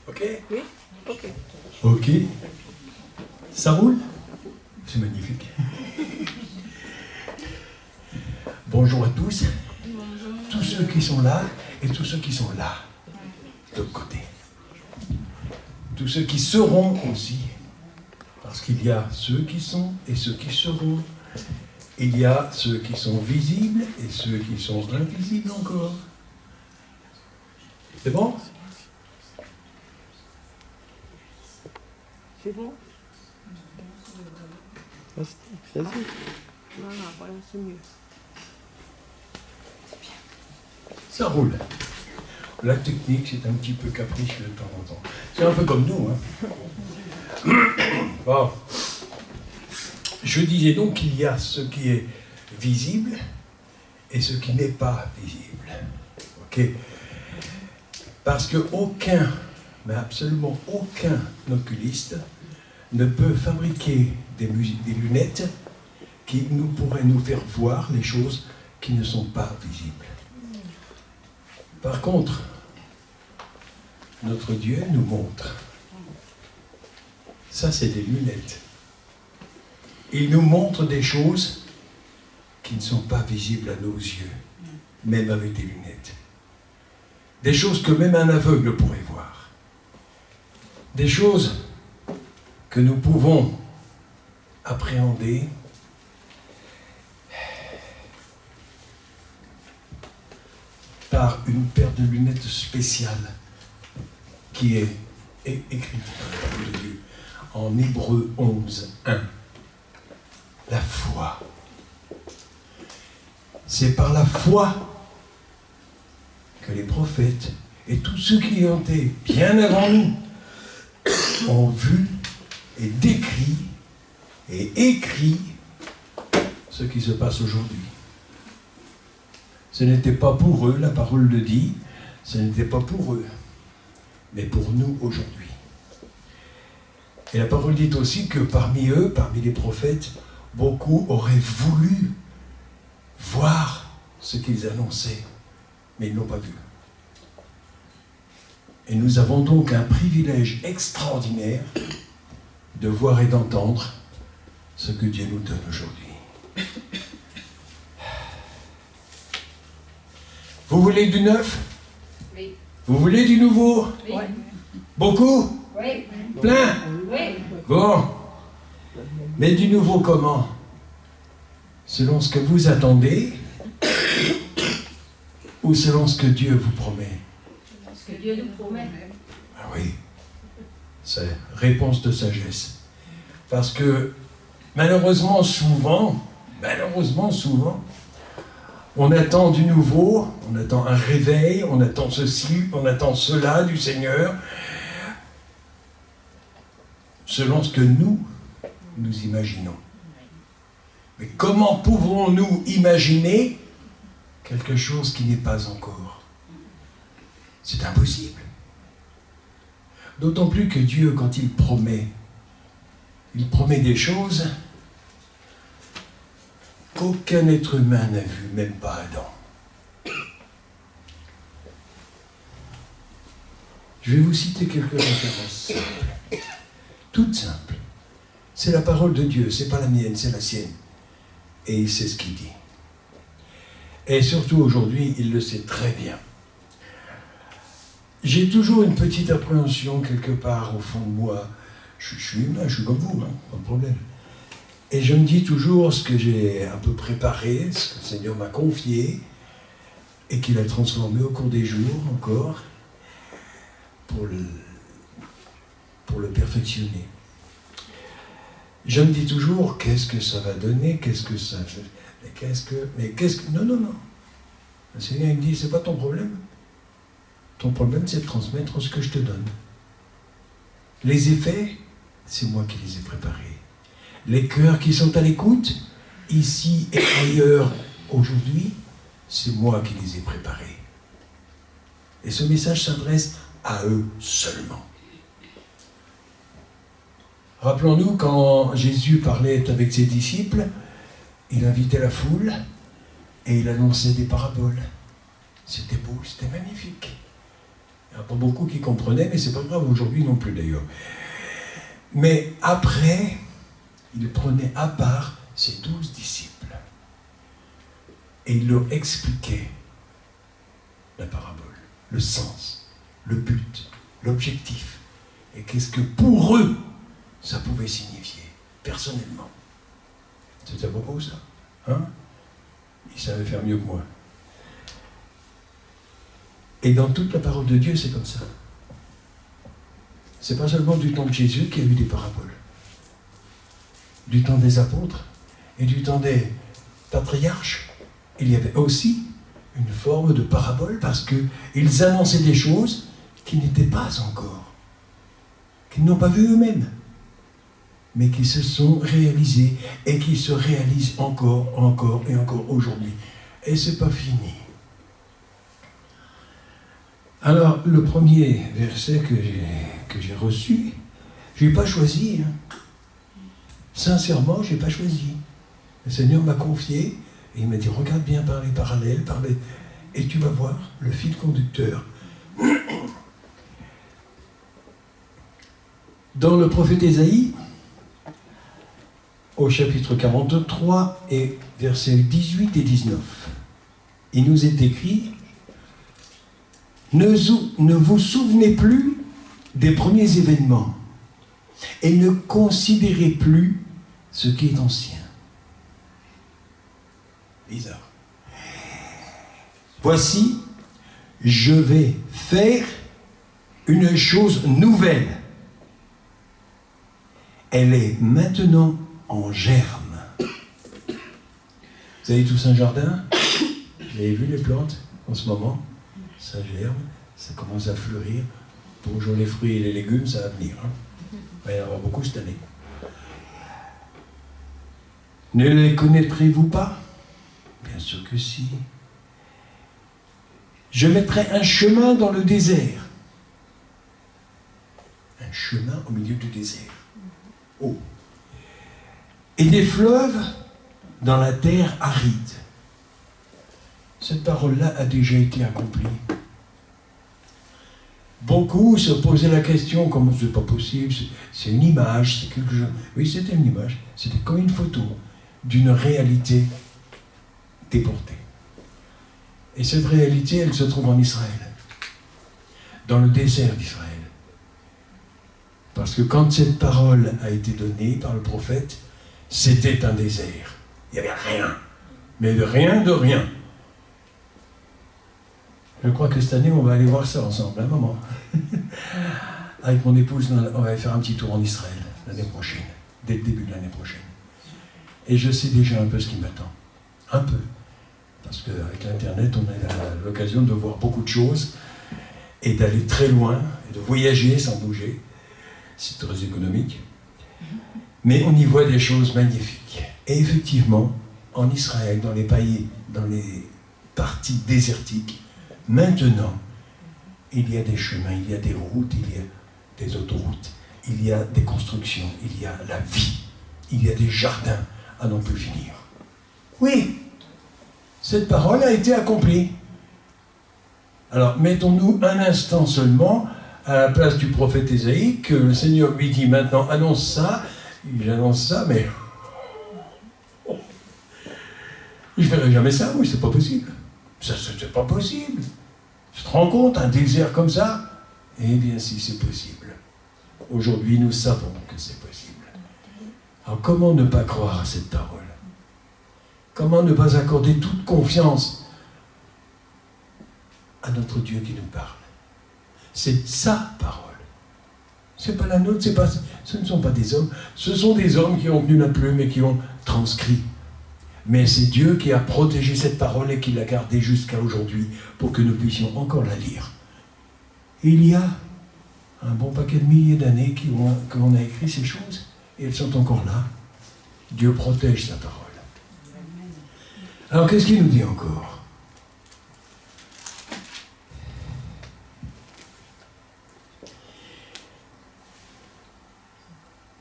Ok? Oui? Ok. Ok. Ça roule? C'est magnifique. Bonjour à tous. Tous ceux qui sont là et tous ceux qui sont là, de l'autre côté. Tous ceux qui seront aussi. Parce qu'il y a ceux qui sont et ceux qui seront. Il y a ceux qui sont visibles et ceux qui sont invisibles encore. C'est bon? C'est bon? Vas-y. Voilà, c'est mieux. Ça roule. La technique, c'est un petit peu capricieux de temps en temps. C'est un peu comme nous, hein. Bon. Je disais donc qu'il y a ce qui est visible et ce qui n'est pas visible. Ok? Parce que aucun, mais absolument aucun oculiste ne peut fabriquer des lunettes qui pourraient nous faire voir les choses qui ne sont pas visibles. Par contre, notre Dieu nous montre. Ça, c'est des lunettes. Il nous montre des choses qui ne sont pas visibles à nos yeux, même avec des lunettes. Des choses que même un aveugle pourrait voir. Des choses que nous pouvons appréhender par une paire de lunettes spéciales qui est écrite par la parole de Dieu en Hébreux 11, 1. La foi. C'est par la foi que les prophètes et tous ceux qui ont été bien avant nous ont vu et décrit et écrit ce qui se passe aujourd'hui. Ce n'était pas pour eux, la parole le dit, ce n'était pas pour eux, mais pour nous aujourd'hui. Et la parole dit aussi que parmi eux, parmi les prophètes, beaucoup auraient voulu voir ce qu'ils annonçaient, mais ils ne l'ont pas vu. Et nous avons donc un privilège extraordinaire de voir et d'entendre ce que Dieu nous donne aujourd'hui. Vous voulez du neuf? Oui. Vous voulez du nouveau? Oui. Beaucoup? Oui. Plein? Oui. Bon. Mais du nouveau comment? Selon ce que vous attendez ou selon ce que Dieu vous promet? Ce que Dieu nous promet. Ah oui, c'est réponse de sagesse. Parce que malheureusement souvent, on attend du nouveau, on attend un réveil, on attend ceci, on attend cela du Seigneur, selon ce que nous imaginons. Mais comment pouvons-nous imaginer quelque chose qui n'est pas encore? C'est impossible. D'autant plus que Dieu, quand il promet des choses qu'aucun être humain n'a vu, même pas Adam. Je vais vous citer quelques références simples, toutes simples. C'est la parole de Dieu, c'est pas la mienne, c'est la sienne. Et il sait ce qu'il dit. Et surtout aujourd'hui, il le sait très bien. J'ai toujours une petite appréhension quelque part au fond de moi. Je suis humain, je suis comme vous, hein, pas de problème. Et je me dis toujours ce que j'ai un peu préparé, ce que le Seigneur m'a confié, et qu'il a transformé au cours des jours encore, pour le perfectionner. Je me dis toujours, qu'est-ce que ça va donner, qu'est-ce que ça fait, non. Le Seigneur il me dit, c'est pas ton problème. Ton problème, c'est de transmettre ce que je te donne. Les effets, c'est moi qui les ai préparés. Les cœurs qui sont à l'écoute, ici et ailleurs, aujourd'hui, c'est moi qui les ai préparés. Et ce message s'adresse à eux seulement. Rappelons-nous, quand Jésus parlait avec ses disciples, il invitait la foule et il annonçait des paraboles. C'était beau, c'était magnifique. pas beaucoup qui comprenaient, mais c'est pas grave, aujourd'hui non plus d'ailleurs. Mais après, il prenait à part ses 12 disciples. Et il leur expliquait la parabole, le sens, le but, l'objectif. Et qu'est-ce que pour eux, ça pouvait signifier, personnellement. C'était beau ça, hein? Ils savaient faire mieux que moi. Et dans toute la parole de Dieu, c'est comme ça. C'est pas seulement du temps de Jésus qu'il y a eu des paraboles. Du temps des apôtres et du temps des patriarches, il y avait aussi une forme de parabole parce qu'ils annonçaient des choses qui n'étaient pas encore, qu'ils n'ont pas vues eux-mêmes, mais qui se sont réalisées et qui se réalisent encore et encore aujourd'hui. Et c'est pas fini. Alors, le premier verset que j'ai reçu, je n'ai pas choisi. Hein. Sincèrement, je n'ai pas choisi. Le Seigneur m'a confié et il m'a dit, regarde bien par les parallèles, et tu vas voir le fil conducteur. Dans le prophète Ésaïe, au chapitre 43 et versets 18 et 19, il nous est écrit, ne vous souvenez plus des premiers événements et ne considérez plus ce qui est ancien. Bizarre. Voici, je vais faire une chose nouvelle. Elle est maintenant en germe. Vous avez tous un jardin? Vous avez vu les plantes en ce moment? Ça germe, ça commence à fleurir. Bonjour les fruits et les légumes, ça va venir. Hein. Il va y en avoir beaucoup cette année. Ne les connaîtrez-vous pas? Bien sûr que si. Je mettrai un chemin dans le désert. Un chemin au milieu du désert. Oh. Et des fleuves dans la terre aride. Cette parole-là a déjà été accomplie. Beaucoup se posaient la question, comment c'est pas possible, c'est une image, c'est quelque chose. Oui, c'était une image, c'était comme une photo d'une réalité déportée. Et cette réalité, elle se trouve en Israël, dans le désert d'Israël. Parce que quand cette parole a été donnée par le prophète, c'était un désert. Il n'y avait rien, mais de rien de rien. Je crois que cette année, on va aller voir ça ensemble, un moment. Avec mon épouse, on va faire un petit tour en Israël l'année prochaine, dès le début de l'année prochaine. Et je sais déjà un peu ce qui m'attend. Un peu. Parce qu'avec l'Internet, on a l'occasion de voir beaucoup de choses et d'aller très loin, et de voyager sans bouger. C'est très économique. Mais on y voit des choses magnifiques. Et effectivement, en Israël, dans les pays, dans les parties désertiques, maintenant, il y a des chemins, il y a des routes, il y a des autoroutes, il y a des constructions, il y a la vie, il y a des jardins à n'en plus finir. Oui, cette parole a été accomplie. Alors, mettons-nous un instant seulement à la place du prophète Ésaïe, que le Seigneur lui dit maintenant, annonce ça, il annonce ça, mais je ne verrai jamais ça, oui, c'est pas possible. Ça, c'est pas possible. Tu te rends compte, un désert comme ça? Eh bien, si c'est possible. Aujourd'hui, nous savons que c'est possible. Alors, comment ne pas croire à cette parole? Comment ne pas accorder toute confiance à notre Dieu qui nous parle? C'est sa parole. C'est pas la nôtre, ce ne sont pas des hommes. Ce sont des hommes qui ont tenu la plume et qui ont transcrit. Mais c'est Dieu qui a protégé cette parole et qui l'a gardée jusqu'à aujourd'hui pour que nous puissions encore la lire. Il y a un bon paquet de milliers d'années qu'on a écrit ces choses et elles sont encore là. Dieu protège sa parole. Alors qu'est-ce qu'il nous dit encore?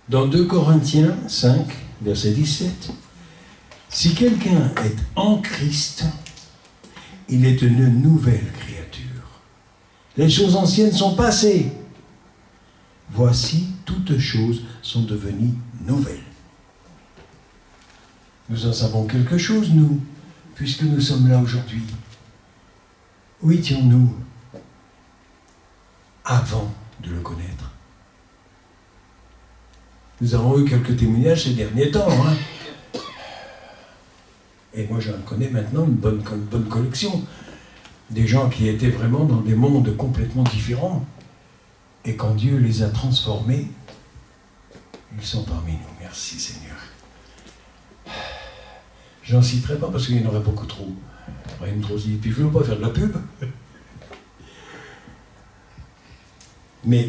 Dans 2 Corinthiens 5, verset 17, si quelqu'un est en Christ, il est une nouvelle créature. Les choses anciennes sont passées. Voici, toutes choses sont devenues nouvelles. Nous en savons quelque chose, nous, puisque nous sommes là aujourd'hui. Où étions-nous avant de le connaître? Nous avons eu quelques témoignages ces derniers temps. Et moi, j'en connais maintenant une bonne collection. Des gens qui étaient vraiment dans des mondes complètement différents. Et quand Dieu les a transformés, ils sont parmi nous. Merci Seigneur. J'en citerai pas parce qu'il y en aurait beaucoup trop. Rien de trop dit. Puis je ne veux pas faire de la pub. Mais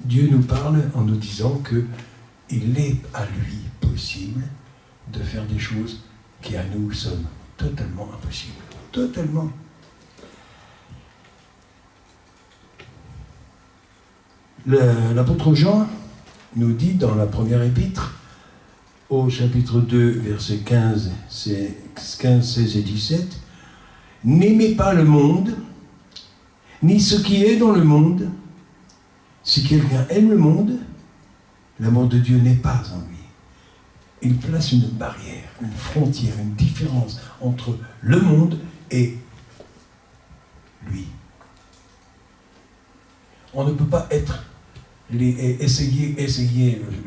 Dieu nous parle en nous disant qu'il est à lui possible de faire des choses qui à nous sont totalement impossibles. Totalement. L'apôtre Jean nous dit dans la première épître, au chapitre 2, versets 15, 16 et 17, « N'aimez pas le monde, ni ce qui est dans le monde. Si quelqu'un aime le monde, l'amour de Dieu n'est pas en lui. » Il place une barrière, une frontière, une différence entre le monde et lui. On ne peut pas être essayer,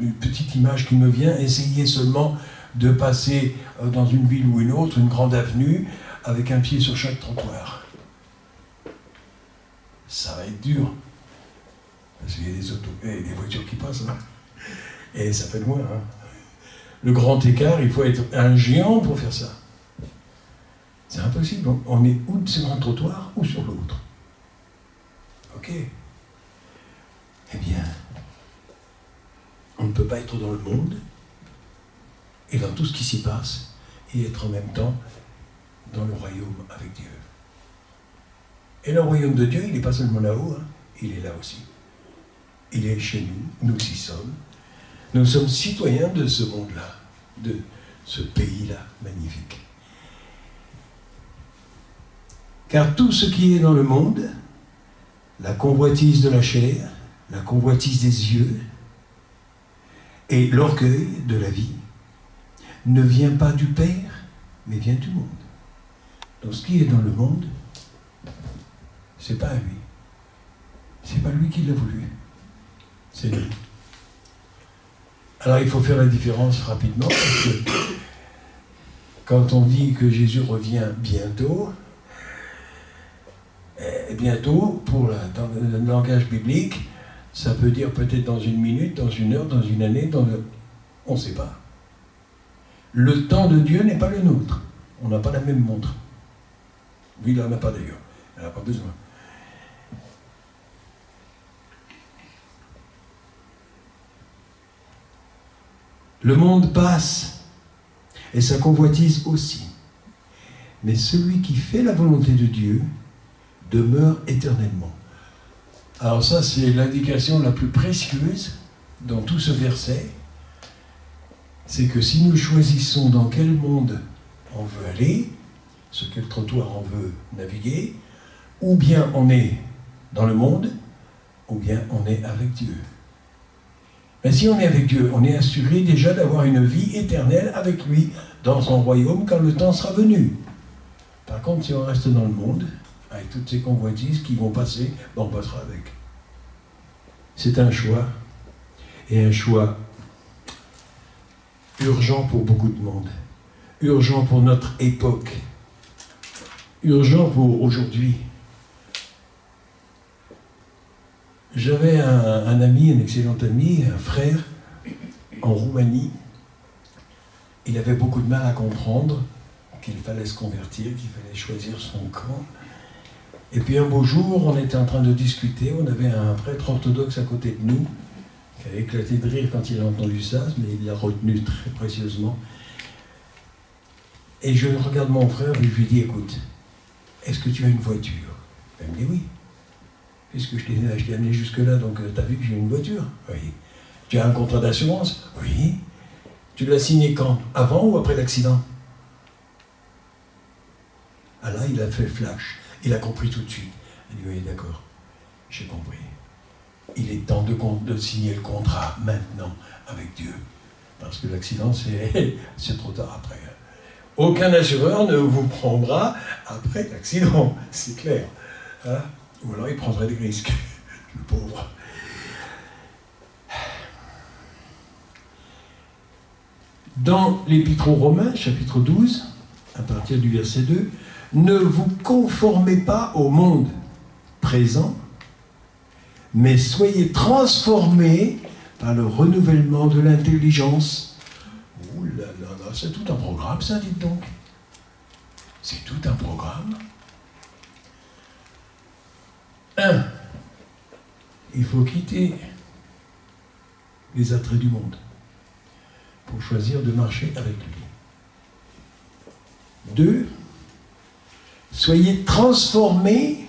une petite image qui me vient, essayer seulement de passer dans une ville ou une autre, une grande avenue, avec un pied sur chaque trottoir. Ça va être dur. Parce qu'il y a des voitures qui passent, et ça fait loin. Le grand écart, il faut être un géant pour faire ça. C'est impossible. On est ou sur un trottoir ou sur l'autre. Ok. Eh bien, on ne peut pas être dans le monde et dans tout ce qui s'y passe et être en même temps dans le royaume avec Dieu. Et le royaume de Dieu, il n'est pas seulement là-haut, il est là aussi. Il est chez nous, nous y sommes. Nous sommes citoyens de ce monde-là, de ce pays-là magnifique. Car tout ce qui est dans le monde, la convoitise de la chair, la convoitise des yeux et l'orgueil de la vie ne vient pas du Père, mais vient du monde. Donc ce qui est dans le monde, c'est pas à lui. C'est pas lui qui l'a voulu. C'est nous. Alors il faut faire la différence rapidement, parce que quand on dit que Jésus revient bientôt, bientôt, dans le langage biblique, ça peut dire peut-être dans une minute, dans une heure, dans une année, on ne sait pas. Le temps de Dieu n'est pas le nôtre. On n'a pas la même montre. Lui, il n'en a pas d'ailleurs. Il n'en a pas besoin. Le monde passe, et sa convoitise aussi. Mais celui qui fait la volonté de Dieu demeure éternellement. Alors ça, c'est l'indication la plus précieuse dans tout ce verset. C'est que si nous choisissons dans quel monde on veut aller, sur quel trottoir on veut naviguer, ou bien on est dans le monde, ou bien on est avec Dieu. Mais si on est avec Dieu, on est assuré déjà d'avoir une vie éternelle avec lui dans son royaume quand le temps sera venu. Par contre, si on reste dans le monde, avec toutes ces convoitises qui vont passer, on passera avec. C'est un choix, et un choix urgent pour beaucoup de monde, urgent pour notre époque, urgent pour aujourd'hui. J'avais un ami, un excellent ami, un frère, en Roumanie. Il avait beaucoup de mal à comprendre qu'il fallait se convertir, qu'il fallait choisir son camp. Et puis un beau jour, on était en train de discuter, on avait un prêtre orthodoxe à côté de nous, qui avait éclaté de rire quand il a entendu ça, mais il l'a retenu très précieusement. Et je regarde mon frère et je lui dis, écoute, est-ce que tu as une voiture? Il me dit oui. Puisque je t'ai amené jusque-là, donc tu as vu que j'ai une voiture? Oui. Tu as un contrat d'assurance? Oui. Tu l'as signé quand? Avant ou après l'accident? Ah là, il a fait flash. Il a compris tout de suite. Il dit, oui, d'accord. j'ai compris. Il est temps de signer le contrat maintenant avec Dieu. Parce que l'accident, c'est trop tard après. Aucun assureur ne vous prendra après l'accident, c'est clair. Hein? Ou alors il prendrait des risques, le pauvre. Dans l'Épître aux Romains, chapitre 12, à partir du verset 2, « Ne vous conformez pas au monde présent, mais soyez transformés par le renouvellement de l'intelligence. » Ouh là là là, c'est tout un programme, ça, dites donc. C'est tout un programme. 1. Il faut quitter les attraits du monde pour choisir de marcher avec lui. 2. Soyez transformés.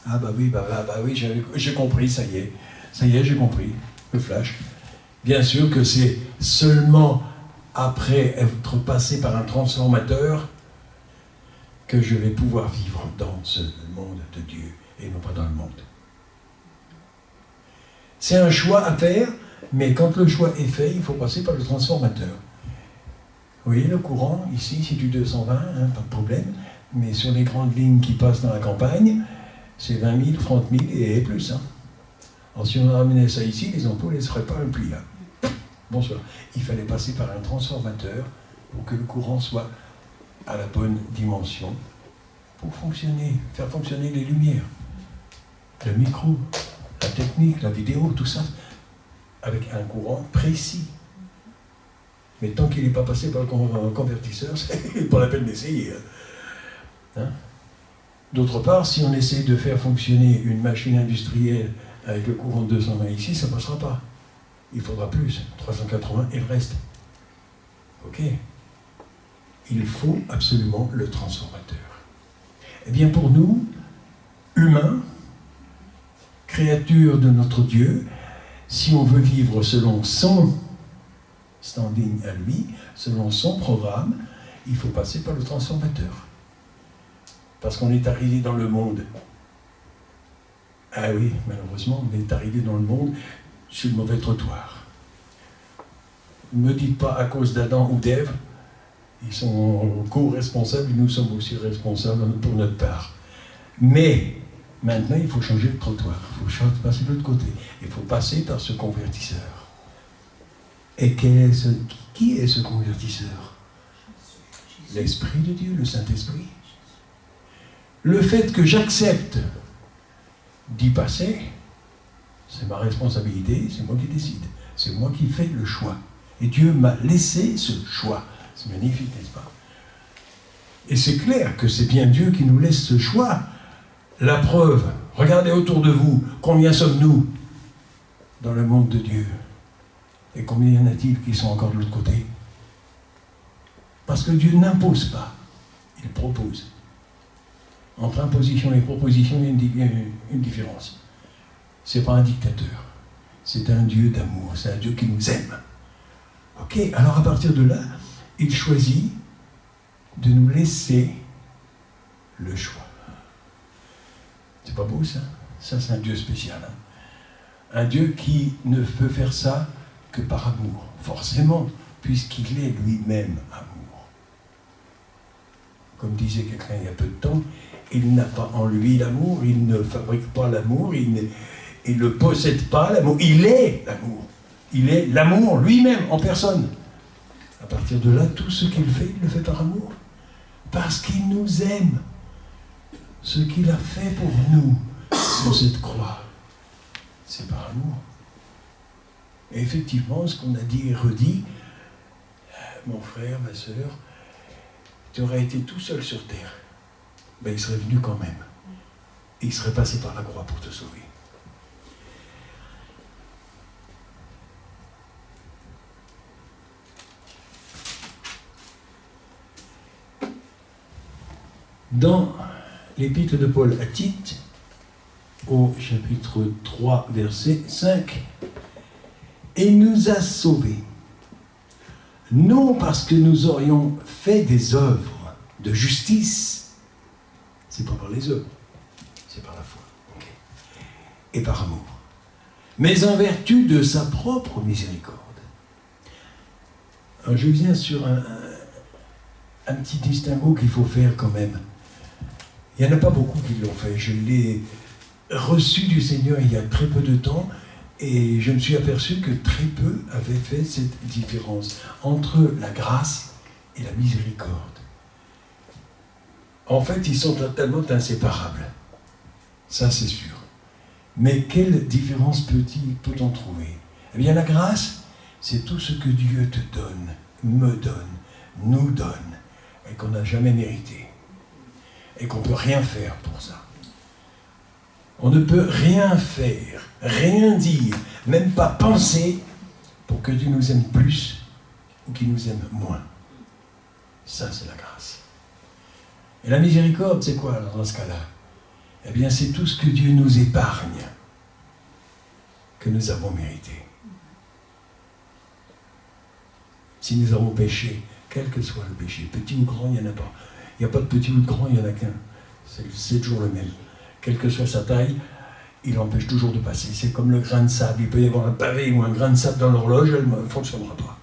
Ah bah oui, j'ai compris, ça y est, j'ai compris, le flash. Bien sûr que c'est seulement après être passé par un transformateur que je vais pouvoir vivre dans ce monde de Dieu et non pas dans le monde. C'est un choix à faire, mais quand le choix est fait, il faut passer par le transformateur. Vous voyez le courant, ici, c'est du 220, hein, pas de problème, mais sur les grandes lignes qui passent dans la campagne, c'est 20 000, 30 000 et plus. Hein. Alors si on ramenait ça ici, les ampoules ne seraient pas un pli là. Bonsoir. Il fallait passer par un transformateur pour que le courant soit à la bonne dimension pour fonctionner, faire fonctionner les lumières, le micro, la technique, la vidéo, tout ça, avec un courant précis. Mais tant qu'il n'est pas passé par le convertisseur, c'est pas la peine d'essayer. Hein? D'autre part, si on essaie de faire fonctionner une machine industrielle avec le courant de 220 ici, ça ne passera pas. Il faudra plus, 380 et le reste. Ok? Il faut absolument le transformateur. Eh bien pour nous, humains, créatures de notre Dieu, si on veut vivre selon son standing à lui, selon son programme, il faut passer par le transformateur. Parce qu'on est arrivé dans le monde. Ah oui, malheureusement, on est arrivé dans le monde sur le mauvais trottoir. Ne me dites pas à cause d'Adam ou d'Ève, ils sont co-responsables, et nous sommes aussi responsables pour notre part. Mais maintenant, il faut changer de trottoir, il faut passer de l'autre côté, il faut passer par ce convertisseur. Et qui est ce convertisseur? L'Esprit de Dieu, le Saint-Esprit. Le fait que j'accepte d'y passer, c'est ma responsabilité, c'est moi qui décide. C'est moi qui fais le choix. Et Dieu m'a laissé ce choix. C'est magnifique, n'est-ce pas? Et c'est clair que c'est bien Dieu qui nous laisse ce choix. La preuve, regardez autour de vous, combien sommes-nous dans le monde de Dieu? Et combien y en a-t-il qui sont encore de l'autre côté? Parce que Dieu n'impose pas, il propose. Entre imposition et proposition, il y a une différence. Ce n'est pas un dictateur, c'est un Dieu d'amour, c'est un Dieu qui nous aime. Ok, alors à partir de là, il choisit de nous laisser le choix. C'est pas beau ça? Ça c'est un Dieu spécial. Hein? Un Dieu qui ne peut faire ça que par amour, forcément, puisqu'il est lui-même amour. Comme disait quelqu'un il y a peu de temps, il n'a pas en lui l'amour, il ne fabrique pas l'amour, il ne possède pas l'amour, il est l'amour. Il est l'amour lui-même en personne. À partir de là, tout ce qu'il fait, il le fait par amour. Parce qu'il nous aime. Ce qu'il a fait pour nous sur cette croix, c'est par amour. Et effectivement, ce qu'on a dit et redit, mon frère, ma sœur, tu aurais été tout seul sur terre. Ben, il serait venu quand même. Et il serait passé par la croix pour te sauver. Dans l'épître de Paul à Tite, au chapitre 3, verset 5, « Et nous a sauvés, non parce que nous aurions fait des œuvres de justice, c'est pas par les œuvres, c'est par la foi. Okay. et par amour, mais en vertu de sa propre miséricorde. Alors je viens sur un petit distinguo qu'il faut faire quand même. Il n'y en a pas beaucoup qui l'ont fait. Je l'ai reçu du Seigneur il y a très peu de temps et je me suis aperçu que très peu avaient fait cette différence entre la grâce et la miséricorde. En fait, ils sont totalement inséparables. Ça, c'est sûr. Mais quelle différence peut-on trouver? Eh bien, la grâce, c'est tout ce que Dieu te donne, me donne, nous donne, et qu'on n'a jamais mérité. Et qu'on ne peut rien faire pour ça. On ne peut rien faire, rien dire, même pas penser pour que Dieu nous aime plus ou qu'il nous aime moins. Ça, c'est la grâce. Et la miséricorde, c'est quoi alors dans ce cas-là? Eh bien, c'est tout ce que Dieu nous épargne, que nous avons mérité. Si nous avons péché, quel que soit le péché, petit ou grand, il n'y en a pas. Il n'y a pas de petit ou de grand, il n'y en a qu'un. C'est toujours le même. Quelle que soit sa taille, il empêche toujours de passer. C'est comme le grain de sable. Il peut y avoir un pavé ou un grain de sable dans l'horloge, elle ne fonctionnera pas.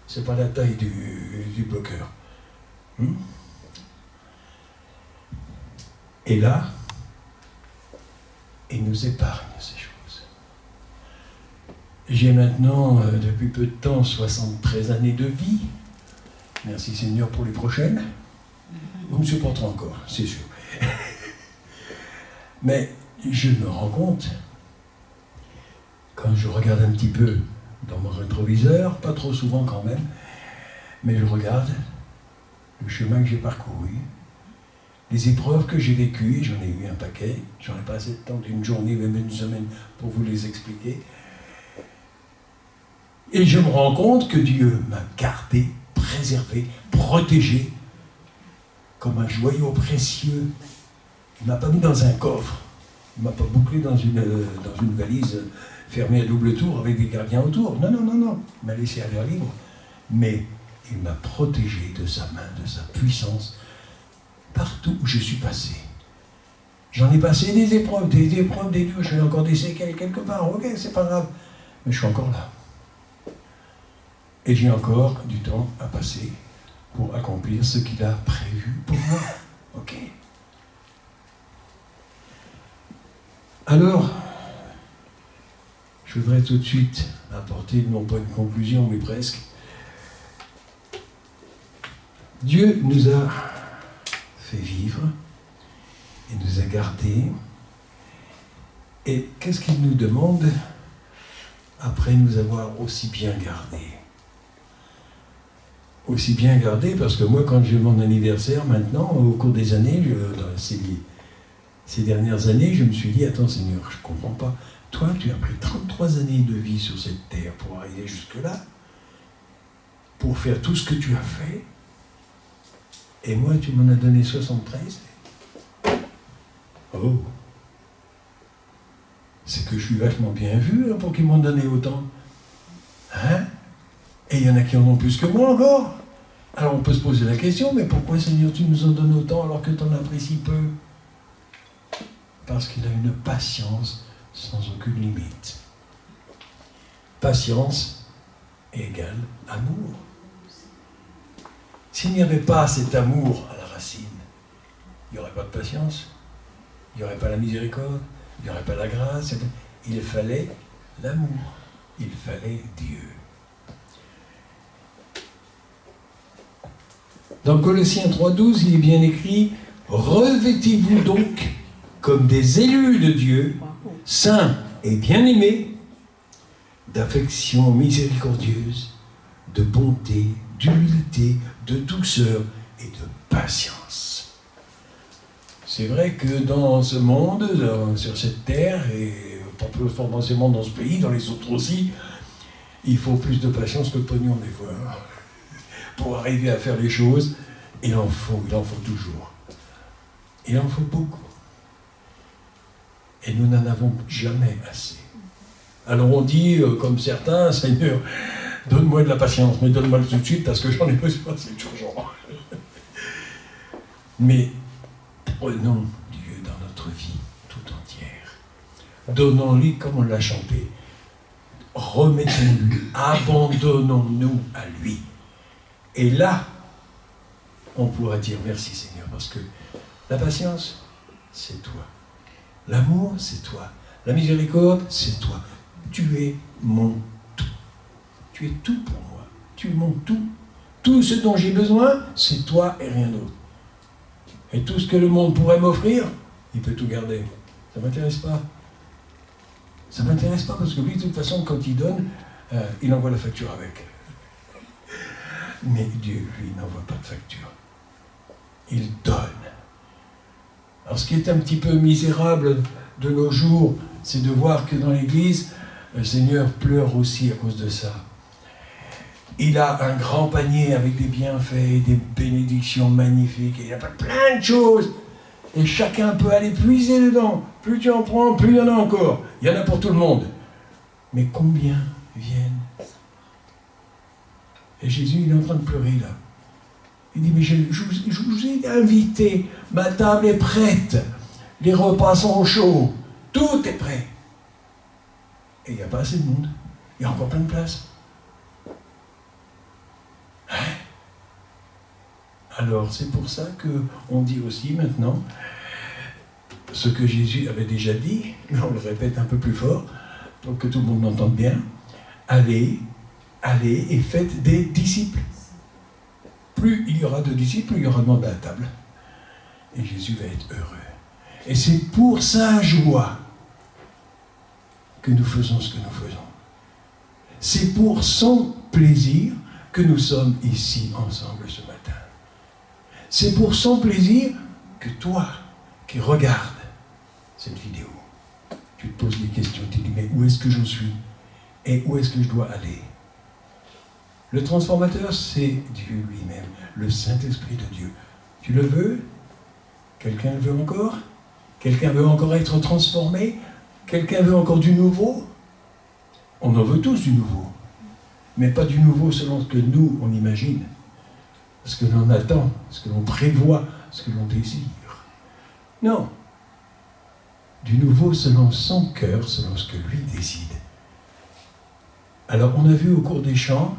Ce n'est pas la taille du bloqueur. Et là, il nous épargne ces choses. J'ai maintenant, depuis peu de temps, 73 années de vie. Merci Seigneur pour les prochaines. Vous me supporterez encore, c'est sûr. Mais je me rends compte, quand je regarde un petit peu dans mon rétroviseur, pas trop souvent quand même, mais je regarde le chemin que j'ai parcouru, les épreuves que j'ai vécues, j'en ai eu un paquet, j'en ai pas assez de temps d'une journée, même une semaine, pour vous les expliquer. Et je me rends compte que Dieu m'a gardé, préservé, protégé, comme un joyau précieux. Il ne m'a pas mis dans un coffre, il ne m'a pas bouclé dans une valise fermée à double tour avec des gardiens autour. Non, non, non, non, il m'a laissé à l'air libre. Mais il m'a protégé de sa main, de sa puissance, partout où je suis passé. J'en ai passé des épreuves, des durs, j'ai encore des séquelles quelque part, ok, c'est pas grave, mais je suis encore là. Et j'ai encore du temps à passer pour accomplir ce qu'il a prévu pour moi. Ok. Alors, je voudrais tout de suite apporter, non pas une conclusion, mais presque. Dieu nous a fait vivre et nous a gardés. Et qu'est-ce qu'il nous demande après nous avoir aussi bien gardés? Aussi bien gardés, parce que moi, quand j'ai mon anniversaire maintenant, au cours des années, dans ces dernières années, je me suis dit, attends Seigneur, je ne comprends pas. Toi, tu as pris 33 années de vie sur cette terre pour arriver jusque-là, pour faire tout ce que tu as fait, et moi, tu m'en as donné 73. Oh, c'est que je suis vachement bien vu pour qu'ils m'en donnent autant. Hein? Et il y en a qui en ont plus que moi encore. Alors on peut se poser la question, mais pourquoi Seigneur tu nous en donnes autant alors que tu en apprécies peu? Parce qu'il a une patience sans aucune limite. Patience égale amour. S'il n'y avait pas cet amour à la racine, il n'y aurait pas de patience, il n'y aurait pas la miséricorde, il n'y aurait pas la grâce. Il fallait l'amour, il fallait Dieu. Dans Colossiens 3,12, il est bien écrit « Revêtez-vous donc comme des élus de Dieu, saints et bien-aimés, d'affection miséricordieuse, de bonté, d'humilité, de douceur et de patience. » C'est vrai que dans ce monde, sur cette terre, et pas plus forcément dans ce pays, dans les autres aussi, il faut plus de patience que de pognon des fois. Pour arriver à faire les choses, il en faut toujours. Il en faut beaucoup. Et nous n'en avons jamais assez. Alors on dit, comme certains, Seigneur, donne-moi de la patience, mais donne-moi tout de suite parce que j'en ai besoin, c'est urgent. Mais prenons Dieu dans notre vie tout entière. Donnons-lui comme on l'a chanté. Remettons-lui, abandonnons-nous à lui. Et là, on pourra dire merci Seigneur, parce que la patience, c'est toi. L'amour, c'est toi. La miséricorde, c'est toi. Tu es mon tout. Tu es tout pour moi. Tu es mon tout. Tout ce dont j'ai besoin, c'est toi et rien d'autre. Et tout ce que le monde pourrait m'offrir, il peut tout garder. Ça ne m'intéresse pas. Ça ne m'intéresse pas parce que lui, de toute façon, quand il donne, il envoie la facture avec. Mais Dieu, lui, n'envoie pas de facture. Il donne. Alors, ce qui est un petit peu misérable de nos jours, c'est de voir que dans l'Église, le Seigneur pleure aussi à cause de ça. Il a un grand panier avec des bienfaits, des bénédictions magnifiques, il a plein de choses. Et chacun peut aller puiser dedans. Plus tu en prends, plus il y en a encore. Il y en a pour tout le monde. Mais combien viennent? Et Jésus, il est en train de pleurer là. Il dit, mais je vous ai invité, ma table est prête, les repas sont chauds, tout est prêt. Et il n'y a pas assez de monde. Il y a encore plein de place. Hein? Alors c'est pour ça qu'on dit aussi maintenant ce que Jésus avait déjà dit, mais on le répète un peu plus fort, pour que tout le monde l'entende bien. Allez et faites des disciples. Plus il y aura de disciples, plus il y aura de monde à la table. Et Jésus va être heureux. Et c'est pour sa joie que nous faisons ce que nous faisons. C'est pour son plaisir que nous sommes ici ensemble ce matin. C'est pour son plaisir que toi, qui regardes cette vidéo, tu te poses des questions, tu te dis, mais où est-ce que j'en suis? Et où est-ce que je dois aller? Le transformateur, c'est Dieu lui-même, le Saint-Esprit de Dieu. Tu le veux? Quelqu'un le veut encore? Quelqu'un veut encore être transformé? Quelqu'un veut encore du nouveau? On en veut tous du nouveau. Mais pas du nouveau selon ce que nous, on imagine. Ce que l'on attend, ce que l'on prévoit, ce que l'on désire. Non. Du nouveau selon son cœur, selon ce que lui décide. Alors, on a vu au cours des chants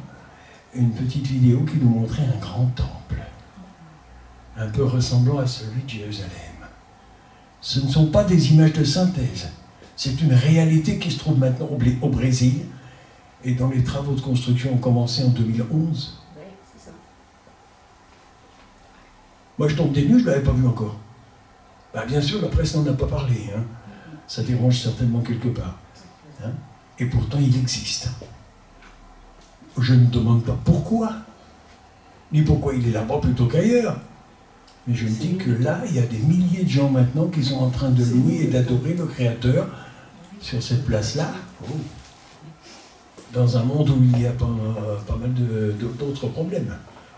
une petite vidéo qui nous montrait un grand temple, un peu ressemblant à celui de Jérusalem. Ce ne sont pas des images de synthèse, c'est une réalité qui se trouve maintenant au Brésil, et dont les travaux de construction ont commencé en 2011. Oui, c'est ça. Moi, je tombe des nues, je ne l'avais pas vu encore. Ben, bien sûr, la presse n'en a pas parlé. Hein. Ça dérange certainement quelque part. Hein. Et pourtant, il existe. Je ne demande pas pourquoi, ni pourquoi il est là-bas plutôt qu'ailleurs. Mais je me dis que là, il y a des milliers de gens maintenant qui sont en train de louer et d'adorer le Créateur sur cette place-là. Oh. Dans un monde où il y a pas mal d'autres problèmes,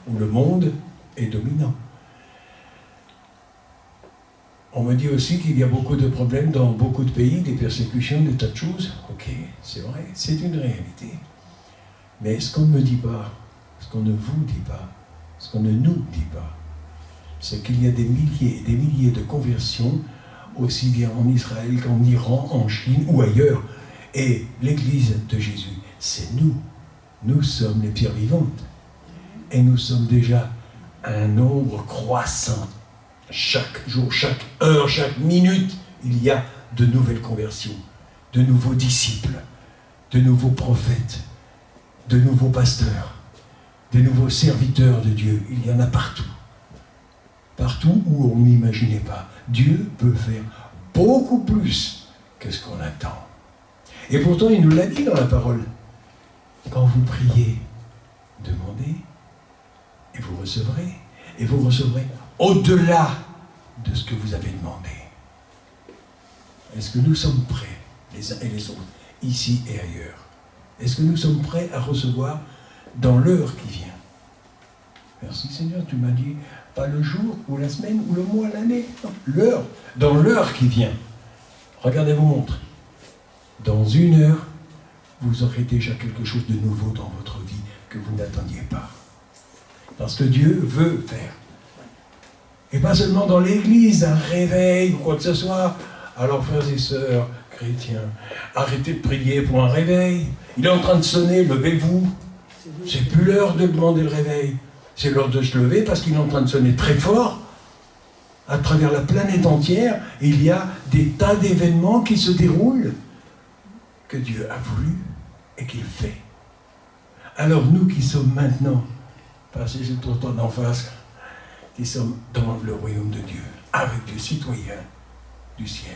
où le monde est dominant. On me dit aussi qu'il y a beaucoup de problèmes dans beaucoup de pays, des persécutions, des tas de choses. Ok, c'est vrai, c'est une réalité. Mais ce qu'on ne me dit pas, ce qu'on ne vous dit pas, ce qu'on ne nous dit pas, c'est qu'il y a des milliers et des milliers de conversions, aussi bien en Israël qu'en Iran, en Chine ou ailleurs. Et l'Église de Jésus, c'est nous. Nous sommes les pierres vivantes. Et nous sommes déjà un nombre croissant. Chaque jour, chaque heure, chaque minute, il y a de nouvelles conversions, de nouveaux disciples, de nouveaux prophètes, de nouveaux pasteurs, de nouveaux serviteurs de Dieu. Il y en a partout. Partout où on n'imaginait pas. Dieu peut faire beaucoup plus que ce qu'on attend. Et pourtant, il nous l'a dit dans la parole. Quand vous priez, demandez, et vous recevrez. Et vous recevrez au-delà de ce que vous avez demandé. Est-ce que nous sommes prêts, les uns et les autres, ici et ailleurs? Est-ce que nous sommes prêts à recevoir dans l'heure qui vient? Merci Seigneur, tu m'as dit, pas le jour, ou la semaine, ou le mois, l'année. Non, l'heure, dans l'heure qui vient. Regardez vos montres. Dans une heure, vous aurez déjà quelque chose de nouveau dans votre vie que vous n'attendiez pas. Parce que Dieu veut faire. Et pas seulement dans l'église, un réveil ou quoi que ce soit. Alors frères et sœurs, chrétiens, arrêtez de prier pour un réveil. Il est en train de sonner, levez-vous. C'est plus l'heure de demander le réveil. C'est l'heure de se lever parce qu'il est en train de sonner très fort. À travers la planète entière, il y a des tas d'événements qui se déroulent que Dieu a voulu et qu'il fait. Alors nous qui sommes maintenant, passez sur le toit d'en face, qui sommes dans le royaume de Dieu, avec des citoyens du ciel.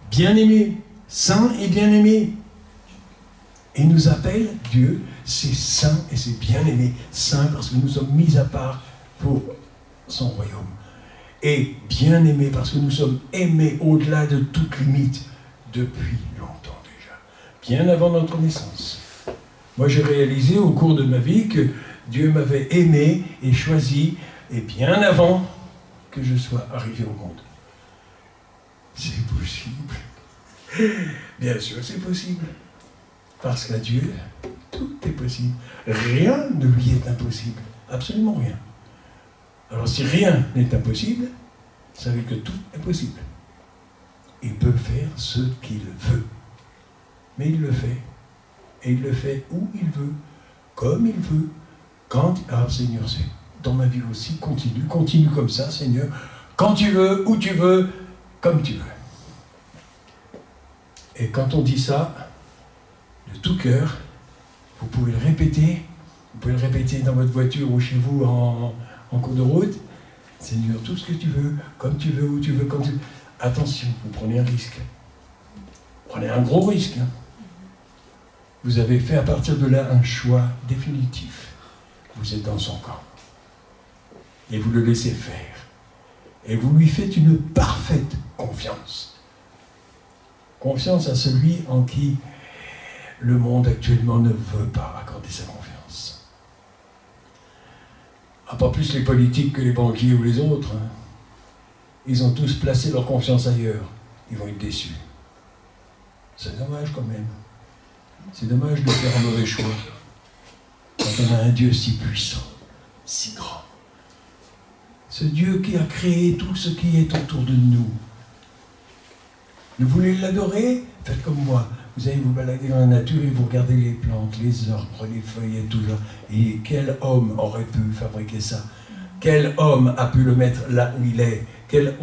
Bien-aimés, saints et bien-aimés. Il nous appelle, Dieu, c'est saint et c'est bien-aimé. Saint parce que nous sommes mis à part pour son royaume. Et bien-aimés parce que nous sommes aimés au-delà de toute limite depuis longtemps déjà. Bien avant notre naissance. Moi j'ai réalisé au cours de ma vie que Dieu m'avait aimé et choisi et bien avant que je sois arrivé au monde. C'est possible. Bien sûr c'est possible. Parce qu'à Dieu, tout est possible. Rien ne lui est impossible. Absolument rien. Alors si rien n'est impossible, ça veut dire que tout est possible. Il peut faire ce qu'il veut. Mais il le fait. Et il le fait où il veut, comme il veut, quand... Ah Seigneur, c'est dans ma vie aussi, continue comme ça, Seigneur. Quand tu veux, où tu veux, comme tu veux. Et quand on dit ça, de tout cœur, vous pouvez le répéter. Vous pouvez le répéter dans votre voiture ou chez vous en cours de route. Seigneur, tout ce que tu veux, comme tu veux, où tu veux, comme tu veux. Attention, vous prenez un risque. Prenez un gros risque. Hein. Vous avez fait à partir de là un choix définitif. Vous êtes dans son camp. Et vous le laissez faire. Et vous lui faites une parfaite confiance. Confiance à celui en qui le monde actuellement ne veut pas accorder sa confiance. Pas plus les politiques que les banquiers ou les autres. Hein. Ils ont tous placé leur confiance ailleurs. Ils vont être déçus. C'est dommage quand même. C'est dommage de faire un mauvais choix. Quand on a un Dieu si puissant, si grand. Ce Dieu qui a créé tout ce qui est autour de nous. Vous voulez l'adorer? Faites comme moi. Vous allez vous balader dans la nature et vous regardez les plantes, les arbres, les feuilles et tout ça. Et quel homme aurait pu fabriquer ça? Quel homme a pu le mettre là où il est?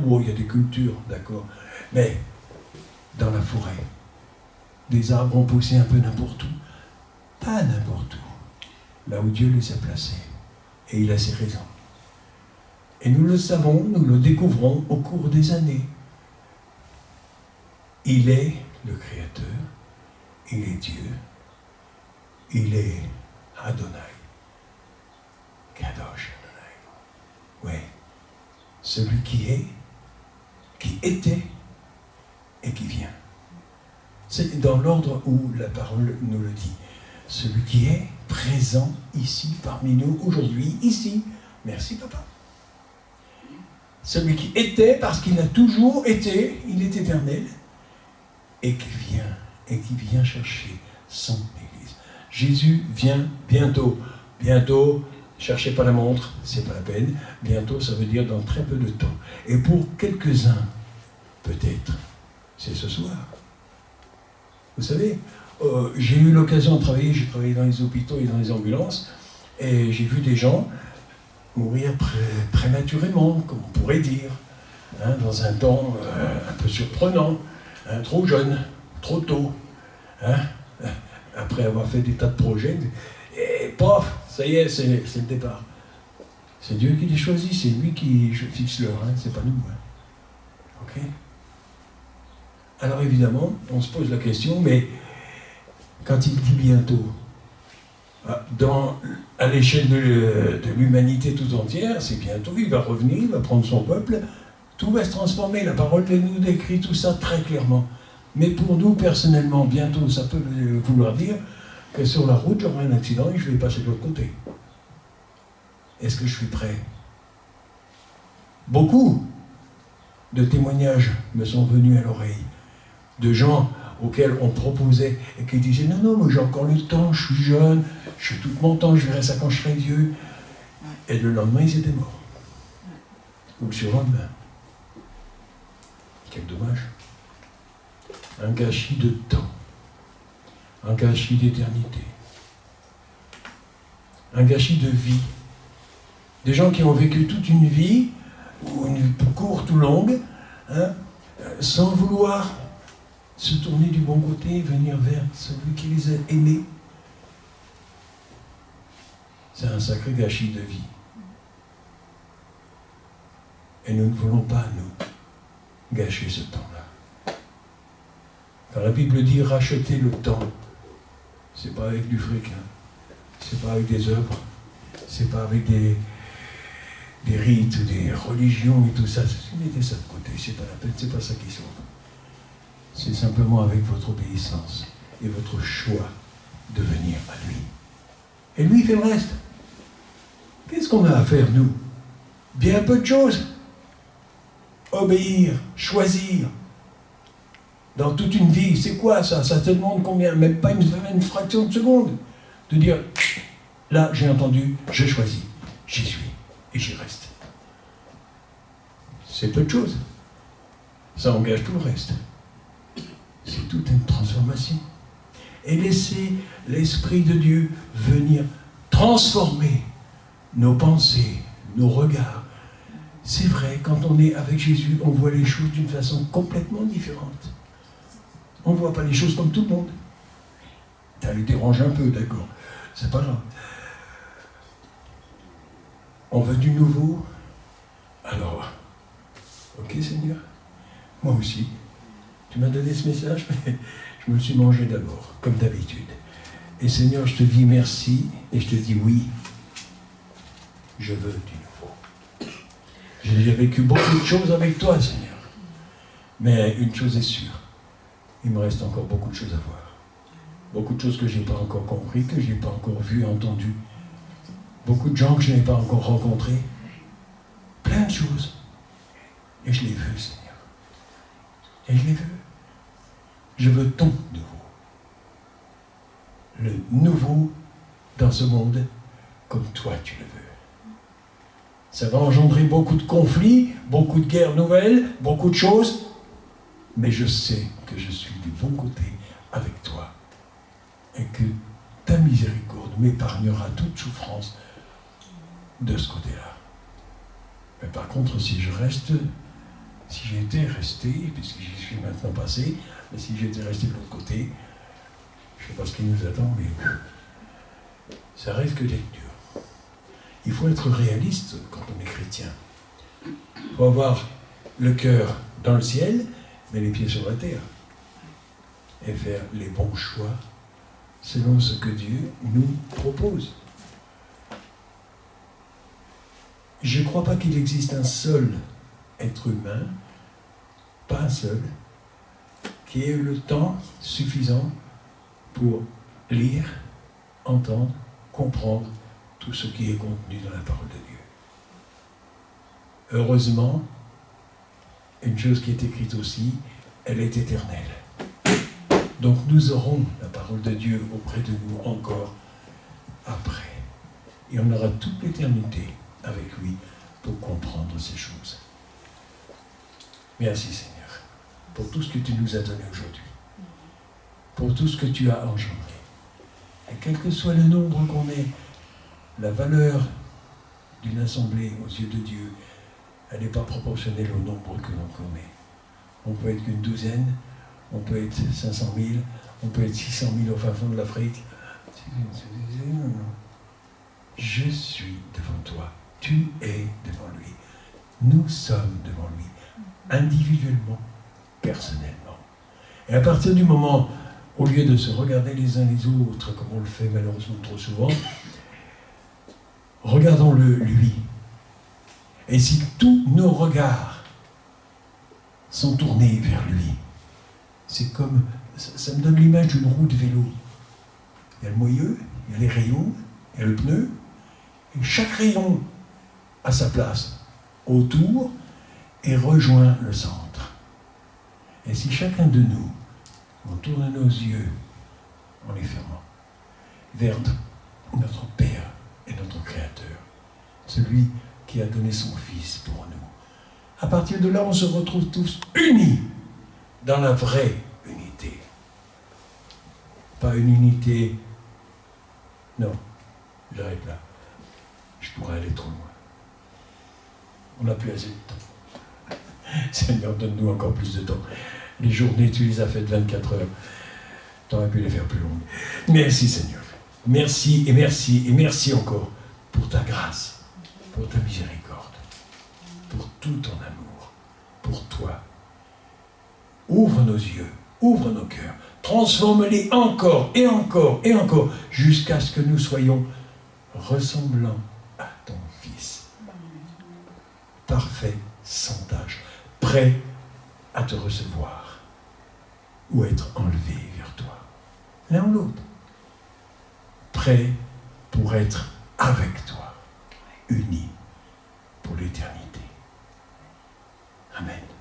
Oh, il y a des cultures, d'accord. Mais dans la forêt, des arbres ont poussé un peu n'importe où. Pas n'importe où. Là où Dieu les a placés. Et il a ses raisons. Et nous le savons, nous le découvrons au cours des années. Il est le Créateur. Il est Dieu. Il est Adonai. Kadosh Adonai. Oui. Celui qui est, qui était et qui vient. C'est dans l'ordre où la parole nous le dit. Celui qui est présent ici, parmi nous, aujourd'hui, ici. Merci, papa. Celui qui était, parce qu'il a toujours été, il est éternel, et qui vient chercher son Église. Jésus vient bientôt. Bientôt, cherchez pas la montre, c'est pas la peine. Bientôt, ça veut dire dans très peu de temps. Et pour quelques-uns, peut-être, c'est ce soir. Vous savez, j'ai eu l'occasion de travailler, j'ai travaillé dans les hôpitaux et dans les ambulances, et j'ai vu des gens mourir prématurément, comme on pourrait dire, hein, dans un temps un peu surprenant, hein, trop jeune, trop tôt, hein, après avoir fait des tas de projets, et paf, ça y est, c'est le départ. C'est Dieu qui les choisit, c'est lui qui fixe l'heure, hein, c'est pas nous. Hein. Ok ? Alors évidemment, on se pose la question, mais quand il dit bientôt, à l'échelle de l'humanité tout entière, c'est bientôt, il va revenir, il va prendre son peuple, tout va se transformer, la parole nous décrit tout ça très clairement. Mais pour nous, personnellement, bientôt, ça peut vouloir dire que sur la route, j'aurai un accident et je vais passer de l'autre côté. Est-ce que je suis prêt? Beaucoup de témoignages me sont venus à l'oreille, de gens auxquels on proposait et qui disaient « Non, non, moi j'ai encore le temps, je suis jeune, je suis tout mon temps, je verrai ça quand je serai vieux. » Et le lendemain, ils étaient morts. Ou le surlendemain. Quel dommage. Un gâchis de temps, un gâchis d'éternité, un gâchis de vie. Des gens qui ont vécu toute une vie, ou une courte ou longue, hein, sans vouloir se tourner du bon côté et venir vers celui qui les a aimés. C'est un sacré gâchis de vie. Et nous ne voulons pas, nous, gâcher ce temps-là. Quand la Bible dit racheter le temps, c'est pas avec du fric, hein. C'est pas avec des œuvres, c'est pas avec des rites, des religions et tout ça. Mettez ça de côté, c'est pas la peine, c'est pas ça qui sauve. C'est simplement avec votre obéissance et votre choix de venir à lui. Et lui, il fait le reste. Qu'est-ce qu'on a à faire, nous? Bien peu de choses. Obéir, choisir. Dans toute une vie, c'est quoi ça? Ça te demande combien? Même pas une fraction de seconde. De dire, là, j'ai entendu, je choisis, j'y suis et j'y reste. C'est peu de choses. Ça engage tout le reste. C'est toute une transformation. Et laisser l'Esprit de Dieu venir transformer nos pensées, nos regards. C'est vrai, quand on est avec Jésus, on voit les choses d'une façon complètement différente. On ne voit pas les choses comme tout le monde. Ça lui dérange un peu, d'accord. C'est pas grave. On veut du nouveau. Alors, ok Seigneur, moi aussi. Tu m'as donné ce message, mais je me le suis mangé d'abord, comme d'habitude. Et Seigneur, je te dis merci et je te dis oui. Je veux du nouveau. J'ai déjà vécu beaucoup de choses avec toi, Seigneur. Mais une chose est sûre, il me reste encore beaucoup de choses à voir. Beaucoup de choses que je n'ai pas encore compris, que je n'ai pas encore vues, entendues. Beaucoup de gens que je n'ai pas encore rencontrés. Plein de choses. Et je les veux, Seigneur. Et je les veux. Je veux ton nouveau. Le nouveau dans ce monde comme toi tu le veux. Ça va engendrer beaucoup de conflits, beaucoup de guerres nouvelles, beaucoup de choses. Mais je sais que je suis du bon côté avec toi. Et que ta miséricorde m'épargnera toute souffrance de ce côté-là. Mais par contre, si je reste, si j'étais resté, puisque j'y suis maintenant passé, mais si j'étais resté de l'autre côté, je ne sais pas ce qui nous attend, mais ça risque d'être dur. Il faut être réaliste quand on est chrétien. Il faut avoir le cœur dans le ciel, mais les pieds sur la terre. Et faire les bons choix selon ce que Dieu nous propose. Je ne crois pas qu'il existe un seul être humain, pas un seul, qui ait eu le temps suffisant pour lire, entendre, comprendre tout ce qui est contenu dans la parole de Dieu. Heureusement, une chose qui est écrite aussi, elle est éternelle. Donc nous aurons la parole de Dieu auprès de nous encore après. Et on aura toute l'éternité avec lui pour comprendre ces choses. Merci Seigneur pour tout ce que tu nous as donné aujourd'hui, pour tout ce que tu as engendré. Et quel que soit le nombre qu'on ait, la valeur d'une assemblée aux yeux de Dieu, elle n'est pas proportionnelle au nombre que l'on connaît. On peut être qu'une douzaine, on peut être 500 000, on peut être 600 000 au fin fond de l'Afrique. Non. Je suis devant toi, tu es devant lui. Nous sommes devant lui, individuellement, personnellement. Et à partir du moment, au lieu de se regarder les uns les autres, comme on le fait malheureusement trop souvent, regardons-le lui. Et si tous nos regards sont tournés vers lui, c'est comme, ça me donne l'image d'une roue de vélo. Il y a le moyeu, il y a les rayons, il y a le pneu, et chaque rayon a sa place autour et rejoint le centre. Et si chacun de nous, on tourne nos yeux, en les fermant, vers notre Père et notre Créateur, celui qui a donné son Fils pour nous, À partir de là, on se retrouve tous unis dans la vraie unité. Pas une unité... Non, j'arrête là. Je pourrais aller trop loin. On n'a plus assez de temps. Seigneur, donne-nous encore plus de temps. Les journées, tu les as faites 24 heures. Tu aurais pu les faire plus longues. Merci Seigneur. Merci et merci et merci encore pour ta grâce, pour ta miséricorde, pour tout ton amour, pour toi. Ouvre nos yeux, ouvre nos cœurs, transforme-les encore et encore et encore, jusqu'à ce que nous soyons ressemblants à ton Fils. Parfait, sans tache, prêt à te recevoir ou être enlevé vers toi. L'un ou l'autre. Prêt pour être avec toi, unis pour l'éternité. Amen.